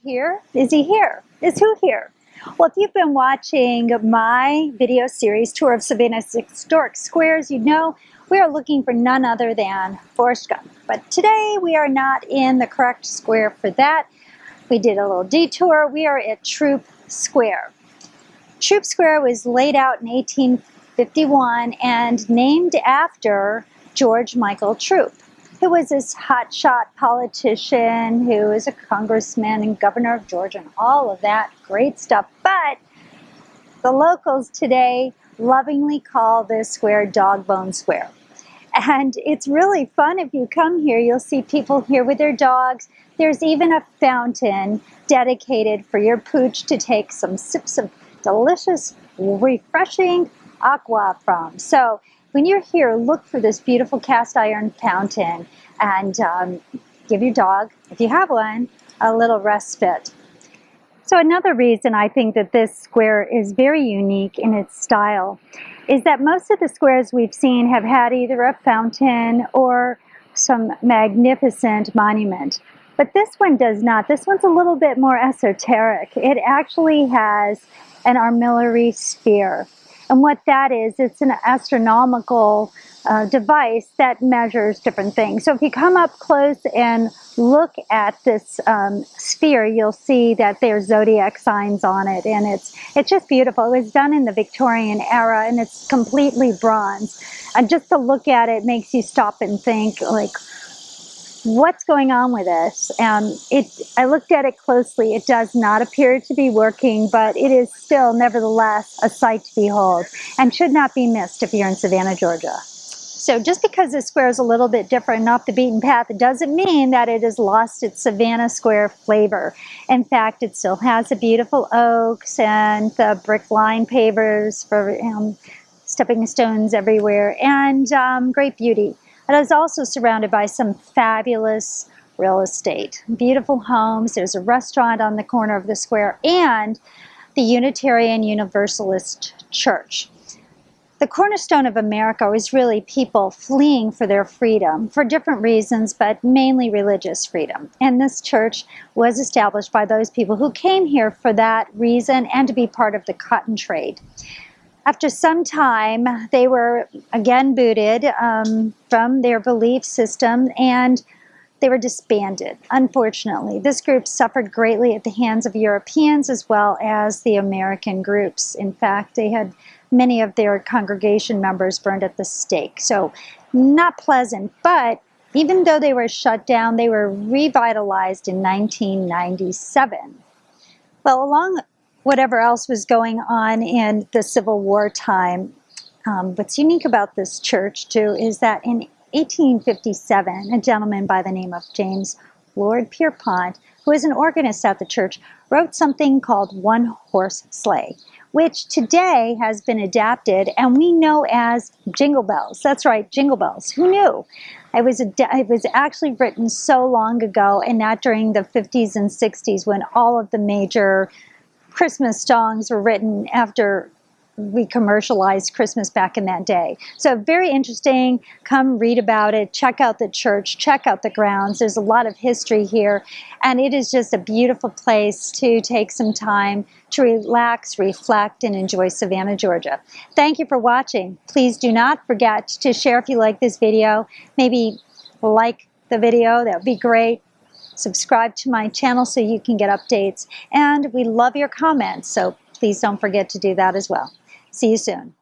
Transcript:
he here? Is he here? Is who here? Well, if you've been watching my video series, Tour of Savannah's Historic Squares, you know we are looking for none other than Forrest Gump. But today we are not in the correct square for that. We did a little detour. We are at Troop Square. Troop Square was laid out in 1851 and named after George Michael Troop, who was this hotshot politician who was a congressman and governor of Georgia and all of that great stuff. But the locals today lovingly call this square Dogbone Square. And it's really fun. If you come here, you'll see people here with their dogs. There's even a fountain dedicated for your pooch to take some sips of delicious, refreshing aqua from. So when you're here, look for this beautiful cast iron fountain and give your dog, if you have one, a little respite. So another reason I think that this square is very unique in its style is that most of the squares we've seen have had either a fountain or some magnificent monument. But this one does not. This one's a little bit more esoteric. It actually has an armillary sphere. And what that is, it's an astronomical device that measures different things. So if you come up close and look at this sphere, you'll see that there's zodiac signs on it, and it's just beautiful. It was done in the Victorian-era, and it's completely bronze. And just to look at it makes you stop and think, like, what's going on with this? I looked at it closely. It does not appear to be working, but it is still, nevertheless, a sight to behold and should not be missed if you're in Savannah, Georgia. So just because this square is a little bit different and off the beaten path, it doesn't mean that it has lost its Savannah Square flavor. In fact, it still has the beautiful oaks and the brick line pavers for stepping stones everywhere and great beauty. It is also surrounded by some fabulous real estate, beautiful homes. There's a restaurant on the corner of the square and the Unitarian Universalist Church. The cornerstone of America was really people fleeing for their freedom for different reasons, but mainly religious freedom. And this church was established by those people who came here for that reason and to be part of the cotton trade. After some time, they were again booted from their belief system and they were disbanded, unfortunately. This group suffered greatly at the hands of Europeans as well as the American groups. In fact, they had many of their congregation members burned at the stake. So not pleasant, but even though they were shut down, they were revitalized in 1997. Well, along whatever else was going on in the Civil War time, what's unique about this church too is that in 1857, a gentleman by the name of James Lord Pierpont, who is an organist at the church, wrote something called One Horse Sleigh, which today has been adapted and we know as Jingle Bells. That's right, Jingle Bells. Who knew? It was actually written so long ago, and not during the 50s and 60s when all of the major Christmas songs were written after we commercialized Christmas back in that day. So very interesting. Come read about it. Check out the church. Check out the grounds. There's a lot of history here. And it is just a beautiful place to take some time to relax, reflect, and enjoy Savannah, Georgia. Thank you for watching. Please do not forget to share if you like this video. Maybe like the video. That would be great. Subscribe to my channel so you can get updates. And we love your comments, so please don't forget to do that as well. See you soon.